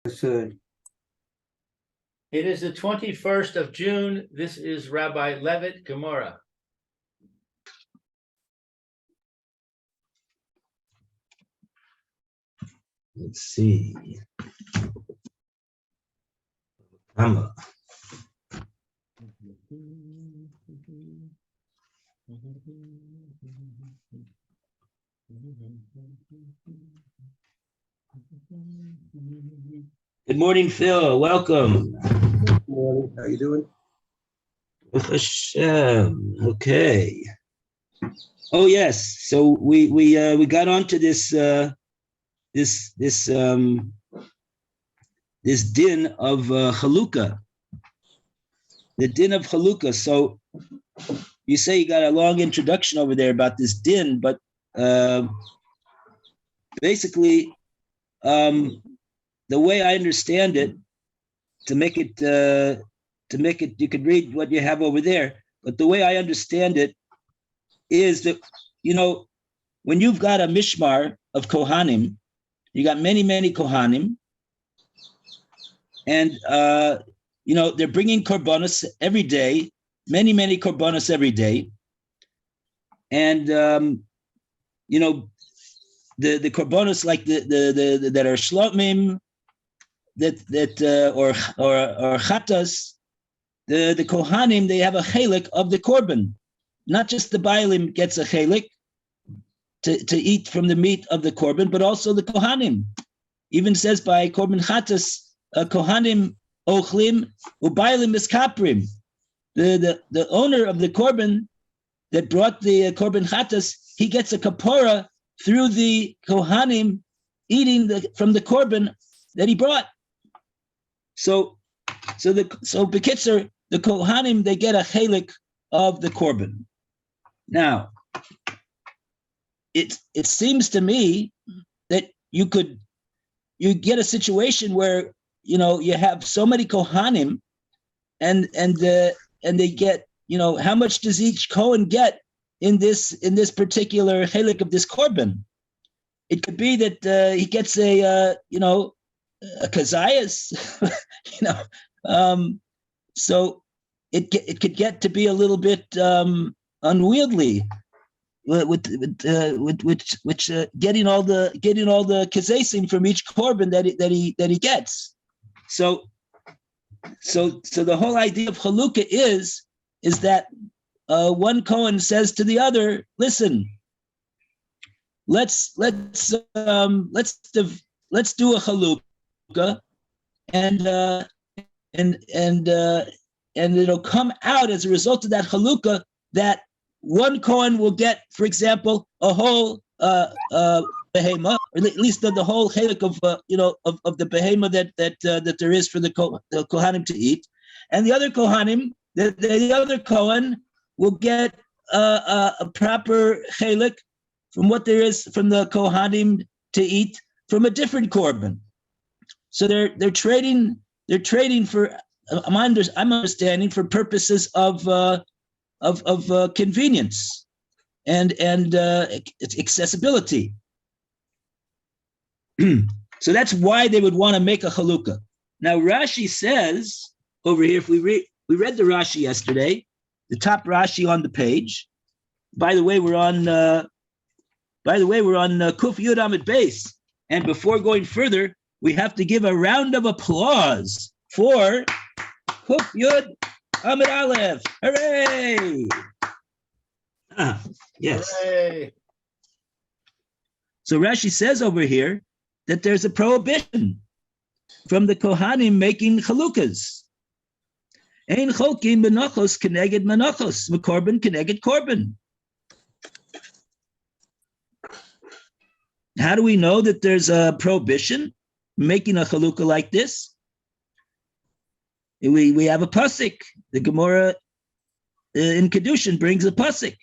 It is the 21st of June. This is Rabbi Levitt, Gemora. Let's see. Bava. Good morning, Phil. Welcome. Good morning. How you doing? Baruch Hashem. Okay. Oh yes. So we got onto this this din of Chalukah. The din of Chalukah. So you say you got a long introduction over there about this din, but basically, the way I understand it, to make it, you could read what you have over there. But the way I understand it is that, when you've got a mishmar of Kohanim, you got many Kohanim, and they're bringing korbanos every day, many korbanos every day, and the korbanos like the that are shlomim, or chatas, the kohanim, they have a chelik of the korban. Not just the bailim gets a chelik to eat from the meat of the korban, but also the kohanim. Even says by korban chatas, kohanim ochlim ubailim miskaprim. The owner of the korban that brought the korban chatas, he gets a kapora through the kohanim eating from the korban that he brought. So Bekitzer, the kohanim, they get a chelik of the korban. Now, it seems to me that you get a situation where you have so many kohanim, and they get, how much does each kohen get in this particular chelik of this korban? It could be that he gets a kazayas, so it could get to be a little bit unwieldy with getting all the kazasim from each korban that he gets. So the whole idea of Chalukah is that one Kohen says to the other, listen, let's do a Chalukah, and it'll come out as a result of that Chalukah that one Kohen will get, for example, a whole behema, or at least the whole chelik of the behema that there is for the Kohanim to eat, and the other Kohanim, the other Kohen will get a proper chelik from what there is from the Kohanim to eat from a different korban. So they're trading for, I'm understanding, for purposes of convenience and accessibility. So that's why they would want to make a Chalukah. Now Rashi says over here, if we read the Rashi yesterday, the top Rashi on the page. By the way, we're on Kuf Yud Amid Beis. And before going further, we have to give a round of applause for Kuf Yud Amid Aleph. Hooray! Yes. Hooray. So Rashi says over here that there's a prohibition from the Kohanim making chalukas. Ein cholkin menachos keneged menachos, mekorban keneged korban. How do we know that there's a prohibition making a chalukah like this? We have a pasuk. The Gemora in Kedushin brings a pasuk.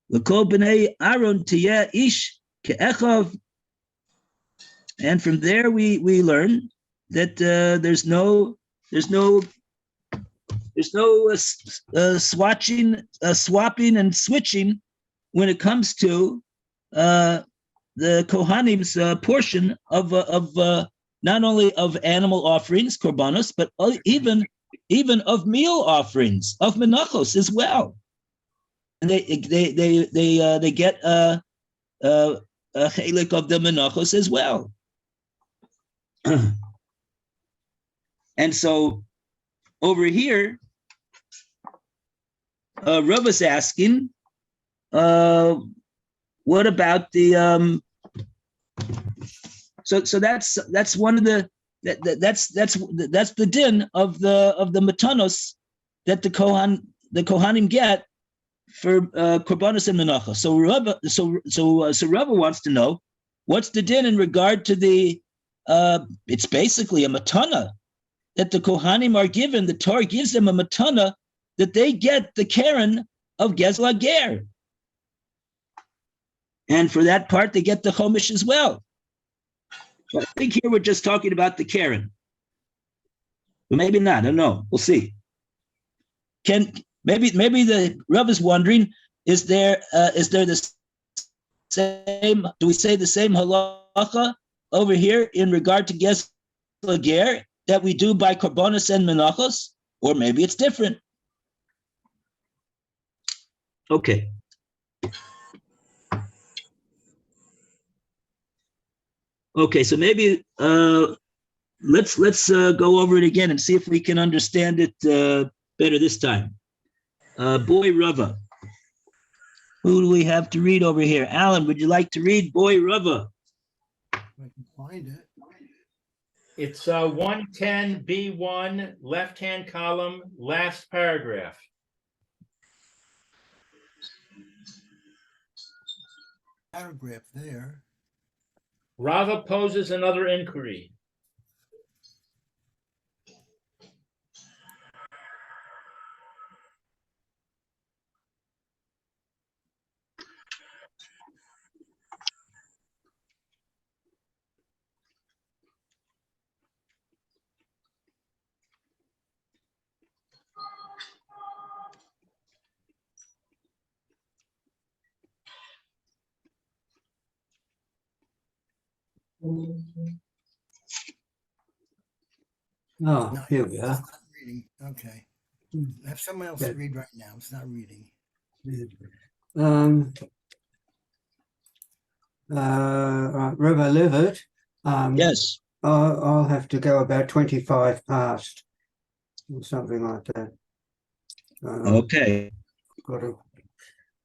L'kol b'nei Aaron tiyeh ish ke'echav. And from there we learn that there's no swapping and switching when it comes to the Kohanim's portion of not only of animal offerings, korbanos, but even of meal offerings, of menachos as well. And they get a chelik of the menachos as well. And so over here, Rav is asking, what about the so that's one of the that's the din of the matanos that the kohanim get for korbanos and menachos. So Rav wants to know what's the din in regard to the it's basically a matana that the kohanim are given. The Torah gives them a matana that they get the keren of Gezla Ger. And for that part, they get the chomish as well. But I think here we're just talking about the keren. But maybe not, I don't know. We'll see. Maybe the Rav is wondering, is there the same, do we say the same halacha over here in regard to Gezla Ger that we do by korbanos and menachos? Or maybe it's different. Okay. Okay, so maybe let's go over it again and see if we can understand it better this time. Boy Rava. Who do we have to read over here? Alan, would you like to read Boy Rava? I can find it. It's 110B1, left-hand column, last paragraph. Paragraph there. Rava poses another inquiry. Oh, here we It's are. not reading. Okay. Have someone else Yeah. read right now. It's not reading. Right, River Levitt. Yes. I'll have to go about 25 past or something like that. Okay. Got to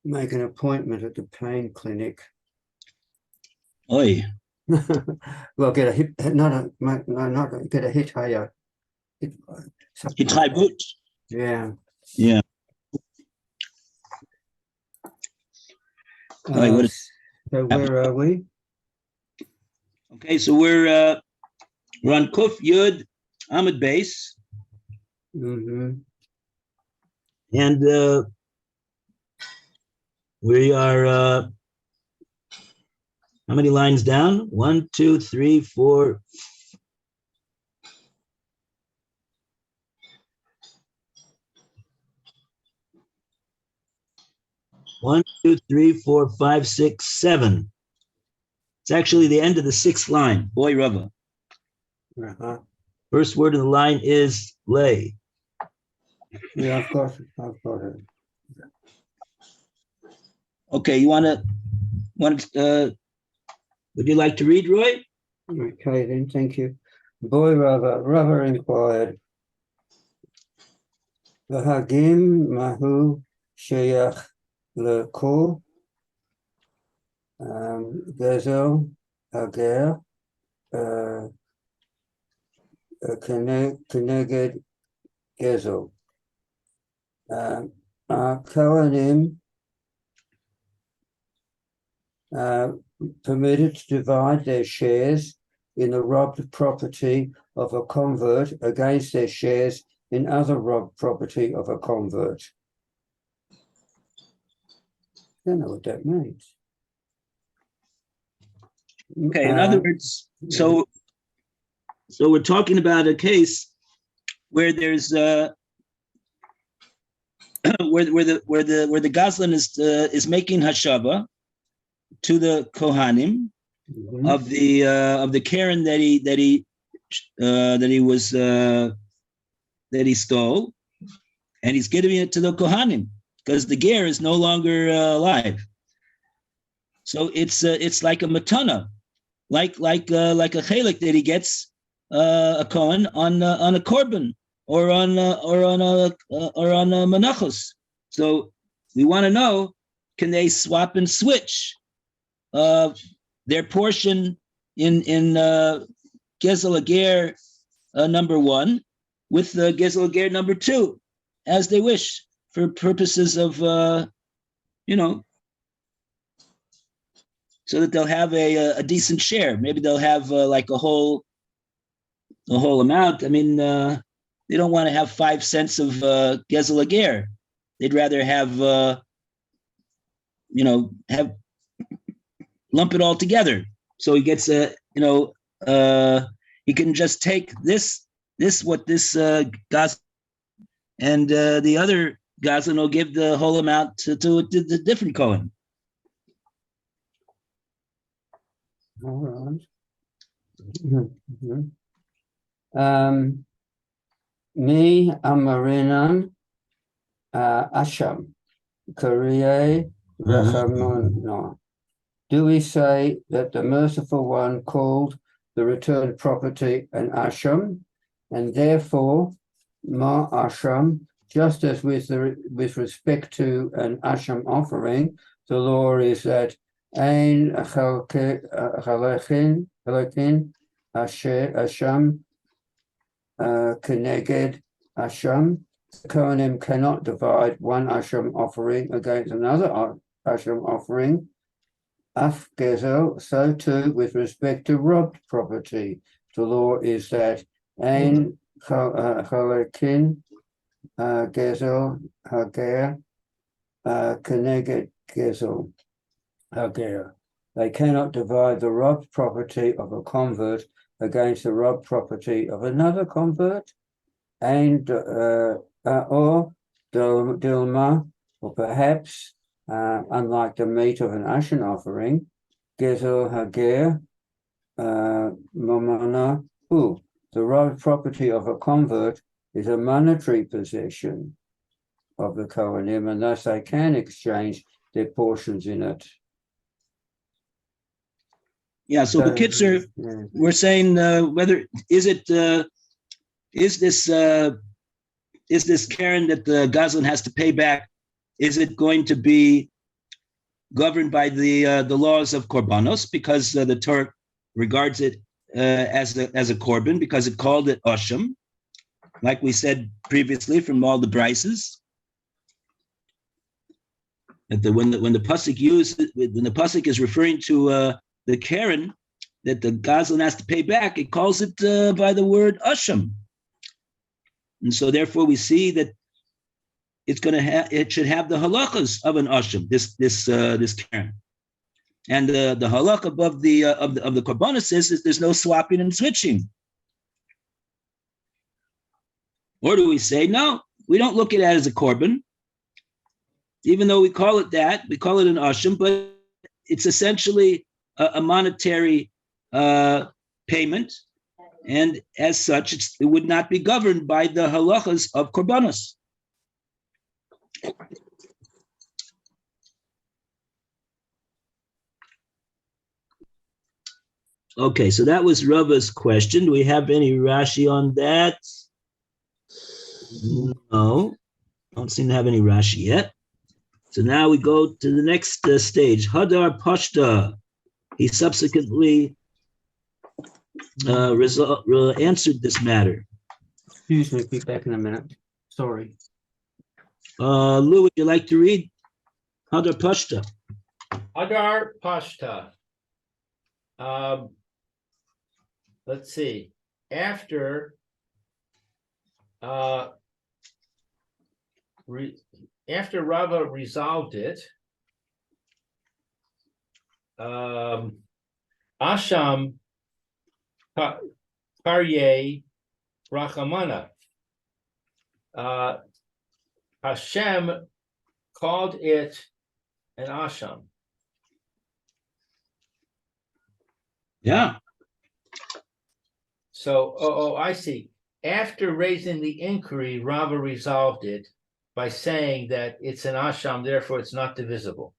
make an appointment at the pain clinic. Oi. Well, get a hip, not get a hit higher. Hitraibut. Yeah. Yeah. Right, what is- So where are we? Okay, so we're on Kuf Yud Amud Base, Mm-hmm. and we are how many lines down? 1, 2, 3, 4. 1, 2, 3, 4, 5, 6, 7. It's actually the end of the 6th line. Boy Rava. Uh-huh. First word of the line is lay. Yeah, I've got it. Okay, you want to would you like to read, Roy? Okay, then, thank you. Boy Rava inquired, V'hagim mahu sheyach lekol gezel hager keneged gezel. Kohanim permitted to divide their shares in the robbed property of a convert against their shares in other robbed property of a convert. I don't know what that means. Okay, in other words, so we're talking about a case where there's where the Goslin is making hashava to the Kohanim Mhm. of the Karen that he that he stole, and he's giving it to the Kohanim because the ger is no longer alive. So it's like a matana, like a chelik that he gets a kohen on a korban or on a menachos. So we want to know, can they swap and switch their portion in Gezel Ager number 1 with the Gezel Ager number 2, as they wish, for purposes of so that they'll have a decent share. Maybe they'll have like a whole amount. I mean, they don't want to have 5 cents of Gezel Ager. They'd rather have lump it all together. So he gets he can just take this Gazlan, and the other Gazlan will give the whole amount to the different Kohen. All right. Me Amarinan Asham Korea Rachamon. Do we say that the merciful one called the returned property an asham, and therefore ma asham, just as with respect to an asham offering, the law is that ein chalachin asham keneged asham. Kohanim cannot divide one asham offering against another asham offering. Af gezel, so too with respect to robbed property. The law is that ein chalakin gezel hager keneged gezel hager. They cannot divide the robbed property of a convert against the robbed property of another convert. And or dilma, or perhaps unlike the meat of an ashen offering, gezel hager momana hu. The robbed property of a convert is a monetary possession of the Kohanim, and thus they can exchange their portions in it. Yeah. So the Kitzer, we're saying whether is this Karen that the Gazlan has to pay back? Is it going to be governed by the laws of korbanos, because the Torah regards it as a korban, because it called it osham, like we said previously from all the brises, that when the pasuk when the pasuk is referring to the Karen that the Gazlan has to pay back, it calls it by the word osham, and so therefore we see that it should have the halachas of an asham, this Karen, and the halach above the korbanos is there's no swapping and switching. Or do we say no? We don't look at it as a korban, even though we call it that. We call it an asham, but it's essentially a monetary payment, and as such, it would not be governed by the halachas of korbanos. Okay, so that was Rava's question. Do we have any Rashi on that? No, don't seem to have any Rashi yet. So now we go to the next stage. Hadar Pashta. He subsequently answered this matter. Excuse me, be back in a minute. Sorry. Lou, would you like to read Hadar Pashta? Hadar Pashta. Let's see. After Rava resolved it, Asham Karye Rachamana. Hashem called it an Asham. Yeah. So, I see. After raising the inquiry, Rava resolved it by saying that it's an asham, therefore it's not divisible.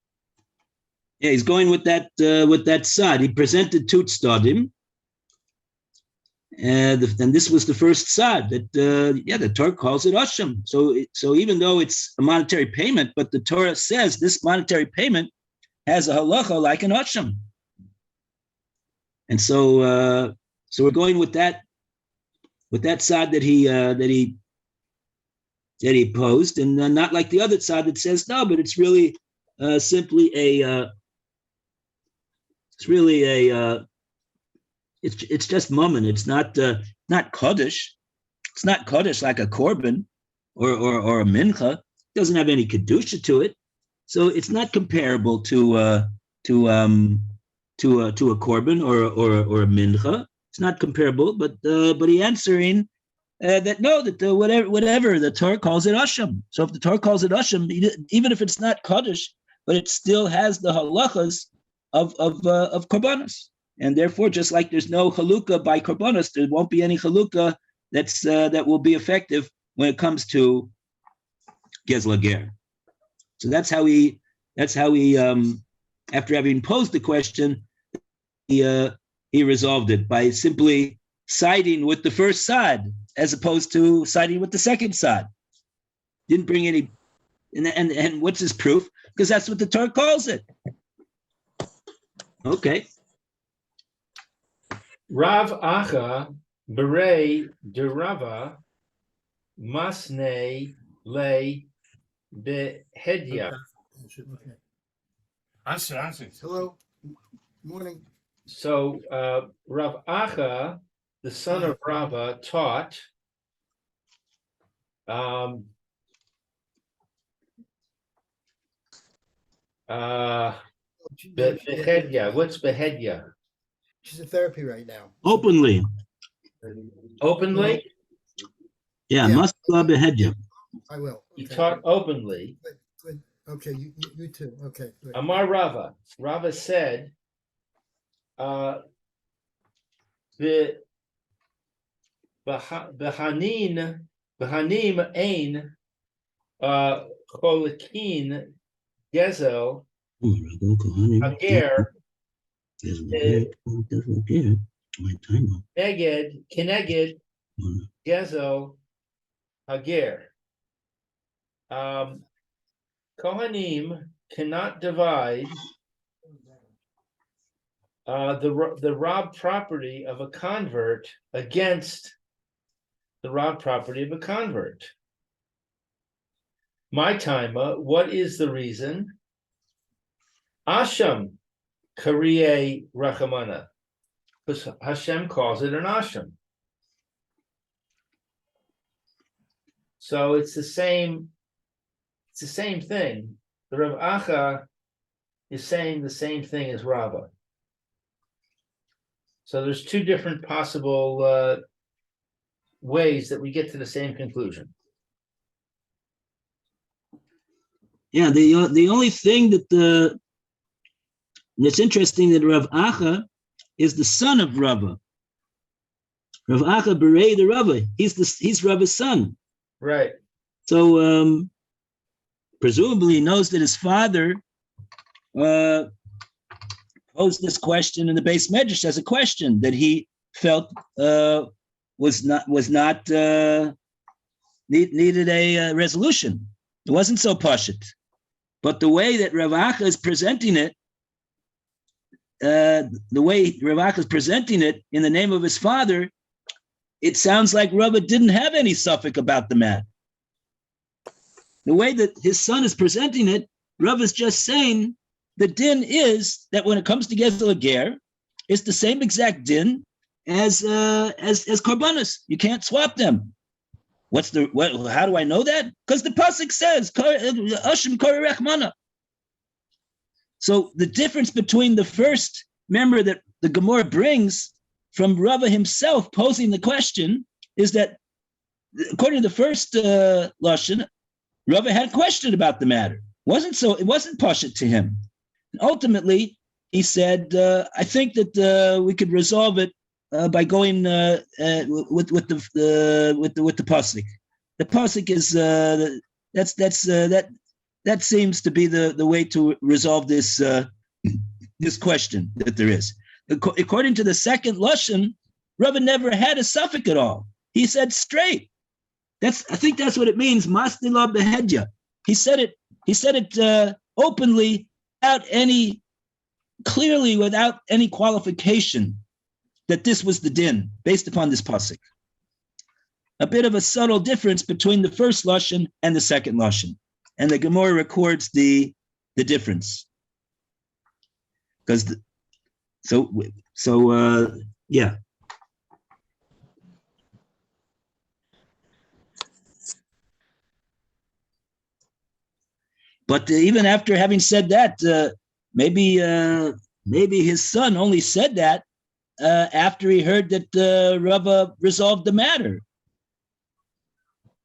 Yeah, he's going with that side. He presented two tzadim, and this was the first side that the Torah calls it asham. So even though it's a monetary payment, but the Torah says this monetary payment has a halacha like an asham, and so we're going with that side that he posed, and not like the other side that says no, but it's really simply it's just mammon. It's not kaddish. It's not kaddish like a korban or a mincha. It doesn't have any kedusha to it, so it's not comparable to a korban or a mincha. It's not comparable, but he answering that no, that whatever the Torah calls it asham. So if the Torah calls it asham, even if it's not kaddish, but it still has the halachas of korbanos, and therefore, just like there's no halukah by korbanos, there won't be any halukah that will be effective when it comes to gezla ger. So that's how he after having posed the question, he resolved it by simply siding with the first side as opposed to siding with the second side. Didn't bring any, and what's his proof? Because that's what the Torah calls it. Okay. Rav Acha Berei de Rava Masne Le Behedya. Okay. Answer. Hello. Morning. So Rav Acha, the son of Rava, taught Behedya. What's Behedya? She's in therapy right now. Openly. Openly? Yeah, Yeah. maskla behedya. I will. He Okay. taught openly. Good. Okay, you too. Okay. Good. Amar Rava. Rava said, the Behanim ein cholikin gezel hager keneged gezel hager. Kohanim cannot divide the robbed property of a convert against the robbed property of a convert. My taima, what is the reason? Asham Kariye Rachamana, because Hashem calls it an Asham. So it's the same thing. The Rav Acha is saying the same thing as Rava. So there's two different possible ways that we get to the same conclusion. Yeah, the only thing that's interesting that Rav Acha is the son of Rava. Rav Acha Berei the Rava. He's Rava's son. Right. So presumably he knows that his father posed this question in the Beis Medrash as a question that he felt was not needed a resolution. It wasn't so pashut. But the way that Rav Acha is presenting it, in the name of his father, it sounds like Rava didn't have any suffix about the matter. The way that his son is presenting it, Rava is just saying the din is that when it comes to Gezel Ger, it's the same exact din as korbanos. You can't swap them. How do I know that? Because the pasuk says Ashim Kori Rachmana. So the difference between the first member that the Gemora brings from Rava himself posing the question is that according to the first lashon, Rava had a question about the matter. It wasn't pashut to him. And ultimately, he said, I think that we could resolve it by going with the pasuk. The pasuk is that seems to be the way to resolve this this question that there is. According to the second lashon, Rava never had a suffix at all. He said straight. I think that's what it means. Masnila behedya. He said it openly, clearly without any qualification, that this was the din based upon this pasuk. A bit of a subtle difference between the first lashon and the second lashon, and the Gemora records the difference. Because yeah. But even after having said that, maybe his son only said that after he heard that Rava resolved the matter.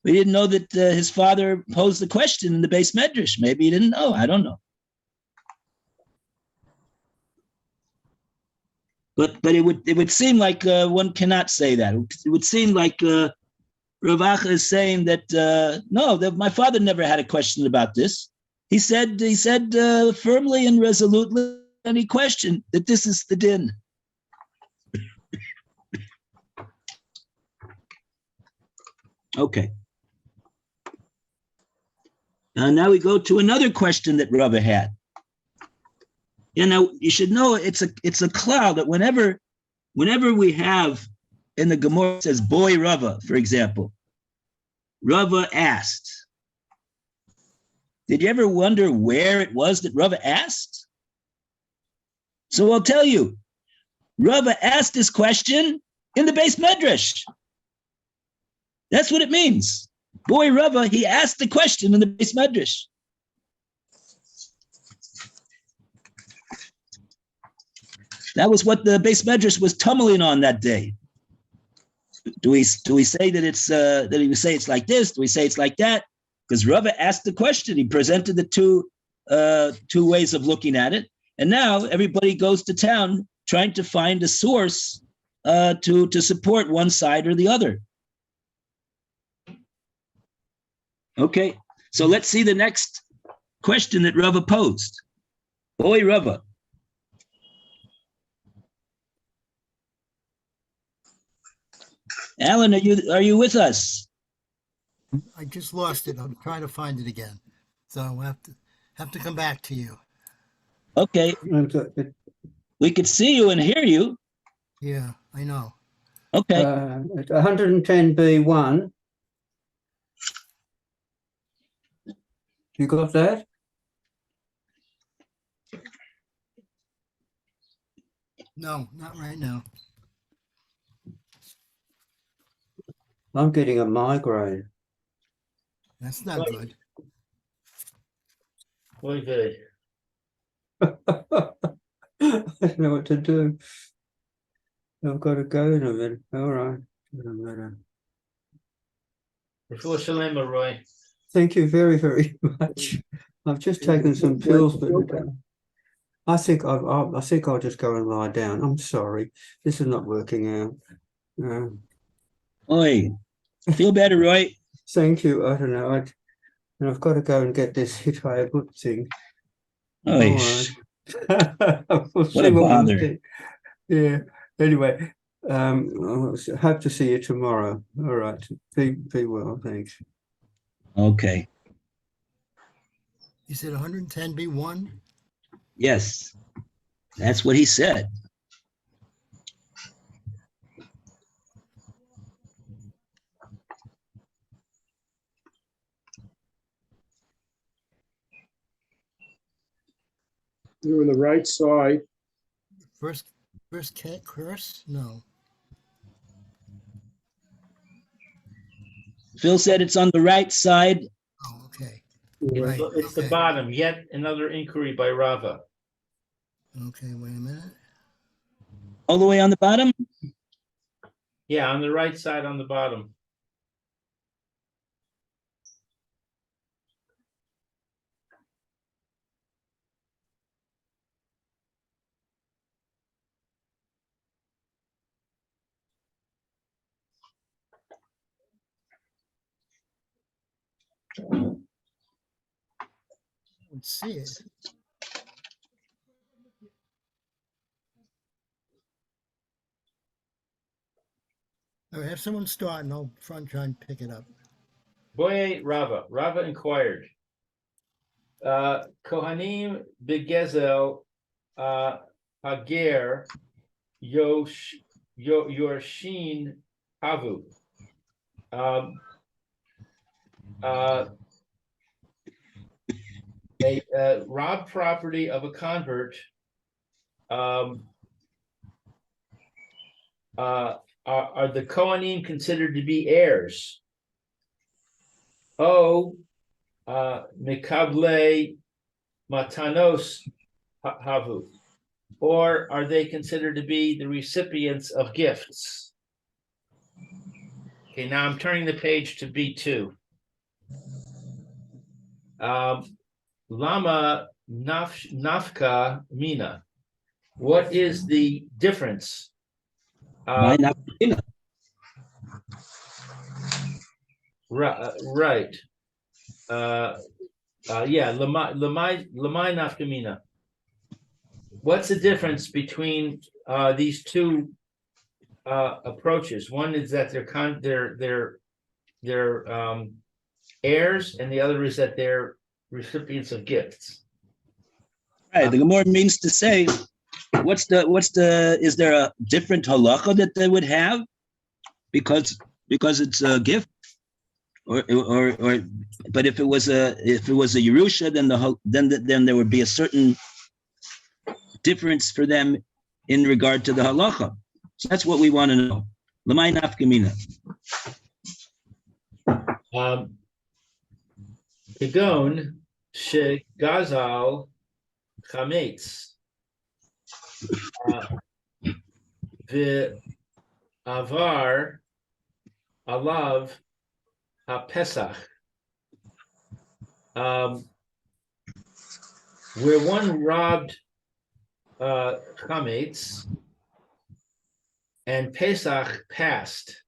We didn't know that his father posed the question in the base medrash. Maybe he didn't know. I don't know. But it would seem like one cannot say that. It would seem like Rav Acha is saying that no, that my father never had a question about this. He said firmly and resolutely, and he questioned that this is the din. Okay. Now we go to another question that Rava had. You know, you should know it's a cloud that whenever we have in the Gemora, it says boy Rava, for example. Rava asked. Did you ever wonder where it was that Rava asked? So I'll tell you. Rava asked this question in the base medrash. That's what it means. Boy Rava, he asked the question in the base medrash. That was what the base medrash was tumbling on that day. Do we say that it's that we say it's like this? Do we say it's like that? Because Rava asked the question. He presented the two ways of looking at it, and now everybody goes to town trying to find a source to support one side or the other. Okay, so let's see the next question that Rava posed. Boy Rava. Alan, are you with us? I just lost it. I'm trying to find it again. So I'll have to come back to you. Okay. We could see you and hear you. Yeah, I know. Okay. 110b1. You got that? No, not right now. I'm getting a migraine. That's not good. Oy vey. I don't know what to do. I've got to go in a minute. All right. Before Shalema, Roy. Thank you very, very much. I've just taken some pills, but I think I'll just go and lie down. I'm sorry. This is not working out. Oi. Feel better, Roy? Thank you. I don't know. And I've got to go and get this Hittite thing. Oi. All right. We'll What a bother. Yeah. Anyway, I'll hope to see you tomorrow. All right. Be well. Thanks. Okay. You said 110b1? Yes. That's what he said. You're on the right side. First curse? No. Phil said it's on the right side. Oh, okay. Right. It's the okay. bottom. Yet another inquiry by Rava. Okay, wait a minute. All the way on the bottom? Yeah, on the right side on the bottom. Let's see it. All right, have someone start and I'll try and pick it up. Boye Rava. Rava inquired. Kohanim begezel hager yorshin havu. A robbed property of a convert are the Kohanim considered to be heirs? Mikable matanos havu, or are they considered to be the recipients of gifts? Okay, now I'm turning the page to B2. Lama nafka mina. What is the difference? Why not? Right. Yeah, lamai nafkamina. What's the difference between these two approaches? One is that they're heirs, and the other is that they're recipients of gifts. Right. The Gemora means to say, is there a different halacha that they would have because it's a gift? Or but if it was a Yerusha, then there would be a certain difference for them in regard to the halacha. So that's what we want to know. Lamai nafkamina. Kigon shegazal chametz v'avar alav ha-pesach, where one robbed chametz and Pesach passed.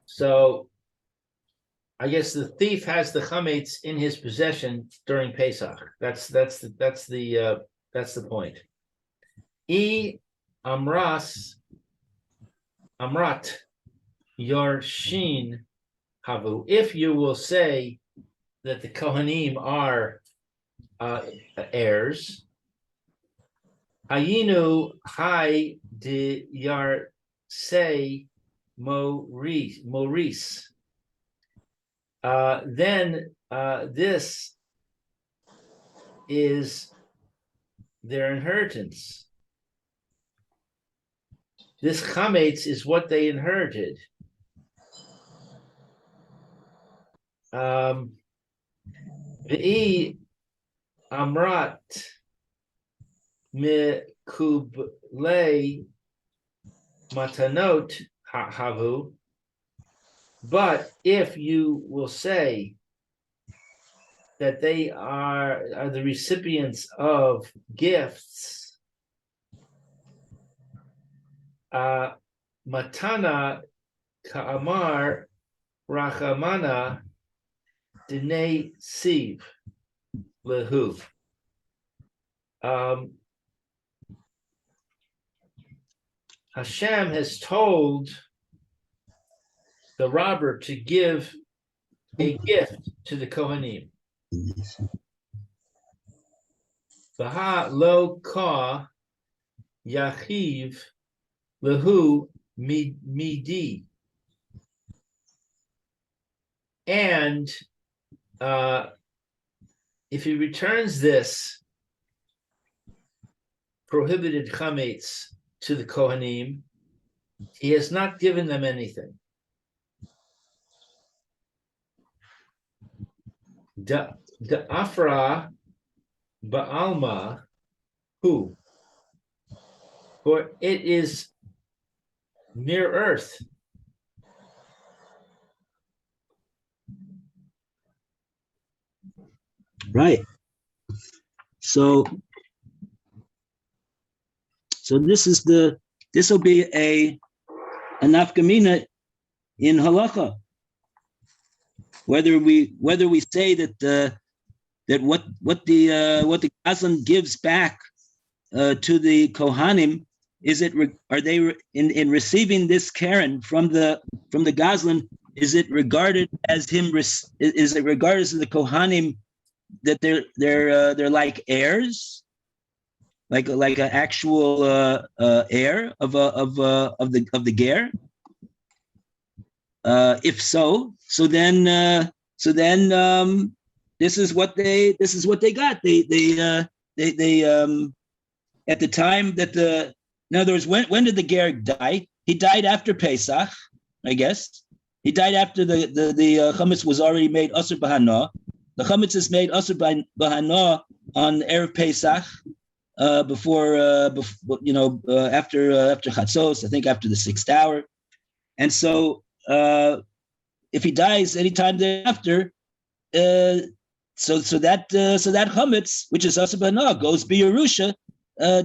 So I guess the thief has the chametz in his possession during Pesach. That's the point. Amrat Yorshin Havu. If you will say that the Kohanim are heirs, Hayinu Hai de Yar Say Maurice. Then this is their inheritance. This chametz is what they inherited. V'i amrat mikublei matanot havu. But if you will say that they are the recipients of gifts, matana ka'amar rachamana dinei siv lehu. Hashem has told the robber to give a gift to the Kohanim. Vaha lo ka yachiv lehu midi. And if he returns this prohibited chametz to the Kohanim, he has not given them anything. The afra ba'alma who, for it is near earth. Right. So this will be a nafkamina in halacha. Whether we say that that what the Gazlan gives back to the Kohanim, are they in receiving this Karen from the Gazlan? Is it regarded as him? Is it regarded as the Kohanim that they're like heirs, like an actual heir of the ger? If so, then this is what they got. They at the time that in other words, when did the ger die? He died after Pesach, I guess. He died after the chametz was already made asur b'hana. The chametz is made asur b'hana on erev Pesach, before after chatzos, I think after the 6th hour, and so if he dies anytime thereafter, so that chametz, which is asur b'hana, goes b'Yerusha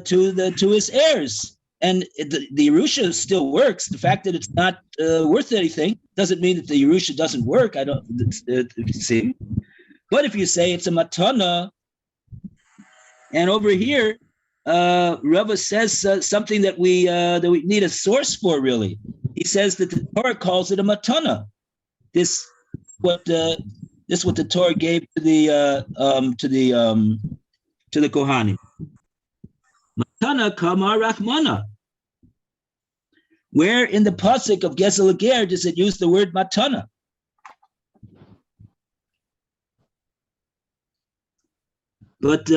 to his heirs. And the Yerusha still works. The fact that it's not worth anything doesn't mean that the Yerusha doesn't work. I don't see. But if you say it's a matana, and over here, Rava says something that we need a source for. Really, he says that the Torah calls it a matana. This what the Torah gave to the Kohanim. Matana kama rachmana. Where in the pasuk of Gesel Ger does it use the word matana? But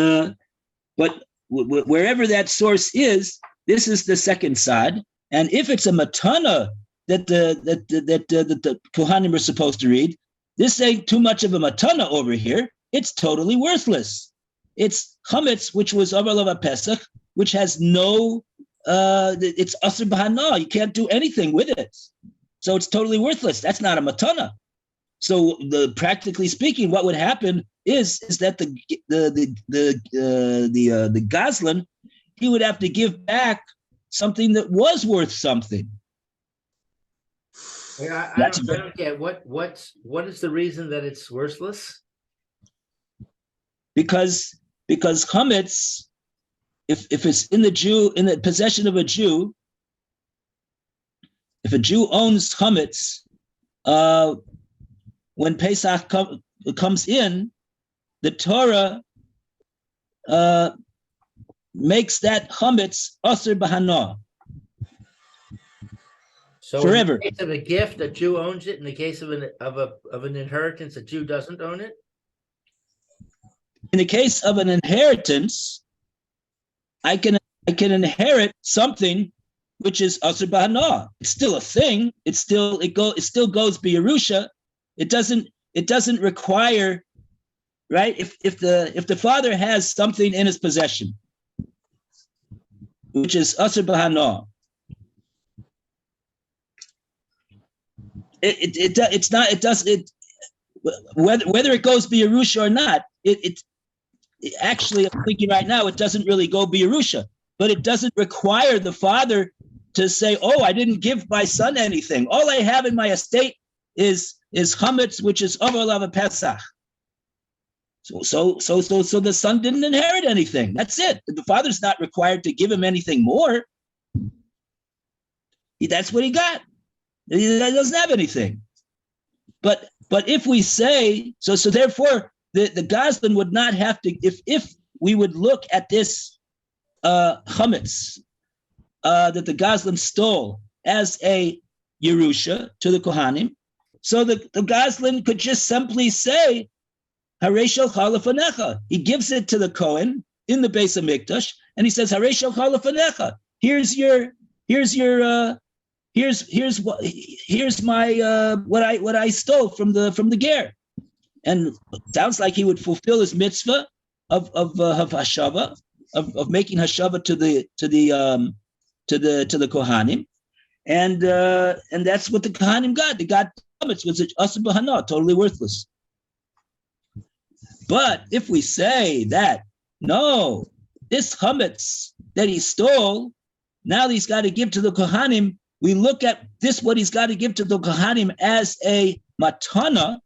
wherever that source is, this is the second side. And if it's a matana that the Kohanim are supposed to read, this ain't too much of a matana over here. It's totally worthless. It's chametz, which was Avar Pesach, which has no. It's asur b'hana. You can't do anything with it, so it's totally worthless. That's not a matana. So, practically speaking, what would happen is that the Gazlan, he would have to give back something that was worth something. I don't get what is the reason that it's worthless? Because chametz, if it's in the possession of a Jew, if a Jew owns chametz, when Pesach comes in, the Torah makes that chametz asur b'hana. So forever. In the case of a gift, a Jew owns it. In the case of an inheritance, a Jew doesn't own it. In the case of an inheritance, I can inherit something which is asur b'hana. It's still a thing. It still goes b'Yerusha. It doesn't require, right? If the father has something in his possession, which is asur b'hana, whether it goes b'Yerusha or not, it actually, I'm thinking right now, it doesn't really go b'Yerusha, but it doesn't require the father to say, "Oh, I didn't give my son anything. All I have in my estate is chametz, which is Avar Pesach." So the son didn't inherit anything. That's it. The father's not required to give him anything more. That's what he got. He doesn't have anything. But if we say so therefore the Gazlan would not have to, if we would look at this chametz that the Gazlan stole as a Yerusha to the Kohanim, so the Gazlan could just simply say, Harei shalcha lefanecha. He gives it to the Kohen in the Beis HaMikdash, and he says, Harei shalcha lefanecha. Here's my what I stole from the ger. And it sounds like he would fulfill his mitzvah of hashava, of making hashava to the Kohanim, and that's what the Kohanim got. They got chametz, which is asur b'hana, totally worthless. But if we say that no, this chametz that he stole, now he's got to give to the Kohanim, we look at this, what he's got to give to the Kohanim as a matana.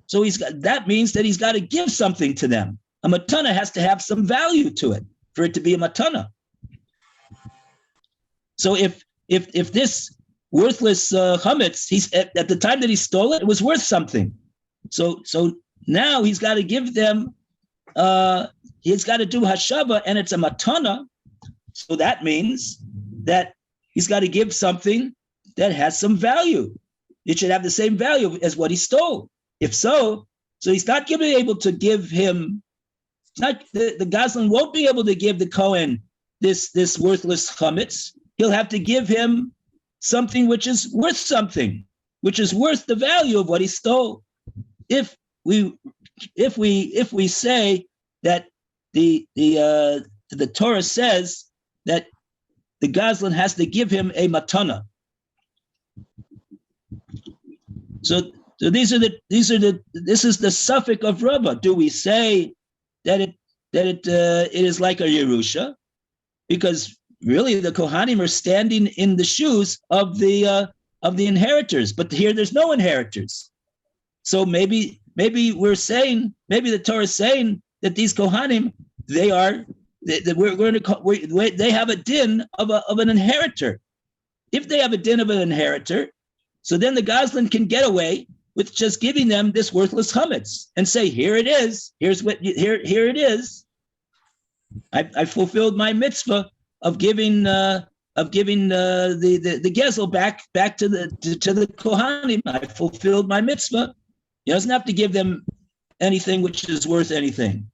So that means that he's got to give something to them. A matana has to have some value to it for it to be a matana. So if this worthless chametz, he's at the time that he stole it, it was worth something. So now he's got to give them. He's got to do hashava, and it's a matana. So that means that he's got to give something that has some value. It should have the same value as what he stole. If so he's not going to be able to give him. Not the Goslin won't be able to give the Kohen this worthless chametz. He'll have to give him something which is worth something, which is worth the value of what he stole. If we say that the Torah says that the Goslin has to give him a matana. So this is the suffix of Rava. Do we say that it is like a Yerusha? Because really the Kohanim are standing in the shoes of the inheritors, but here there's no inheritors. So maybe we're saying, maybe the Torah is saying that these Kohanim, they have a din of an inheritor. If they have a din of an inheritor, so then the Goslin can get away with just giving them this worthless chametz and say, here it is. Here it is. I fulfilled my mitzvah of giving the gezel back to the Kohanim. I fulfilled my mitzvah. He doesn't have to give them anything which is worth anything.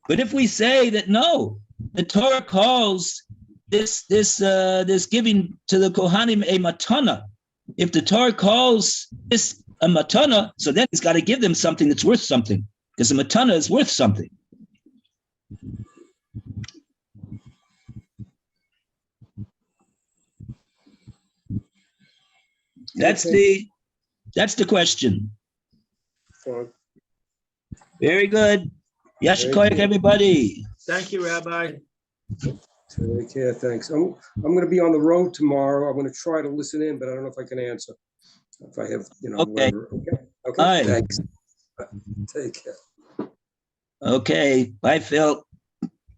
But if we say that no, the Torah calls this giving to the Kohanim a matana. If the Torah calls this a matana, so then he's got to give them something that's worth something, because the matana is worth something. That's the question. Fine. Very good. Yasher koach, everybody. Thank you, Rabbi. Take care, thanks. I'm going to be on the road tomorrow. I'm going to try to listen in, but I don't know if I can answer. If I have, Okay. whatever. Okay. All right. Thanks. Take care. Okay. Bye, Phil.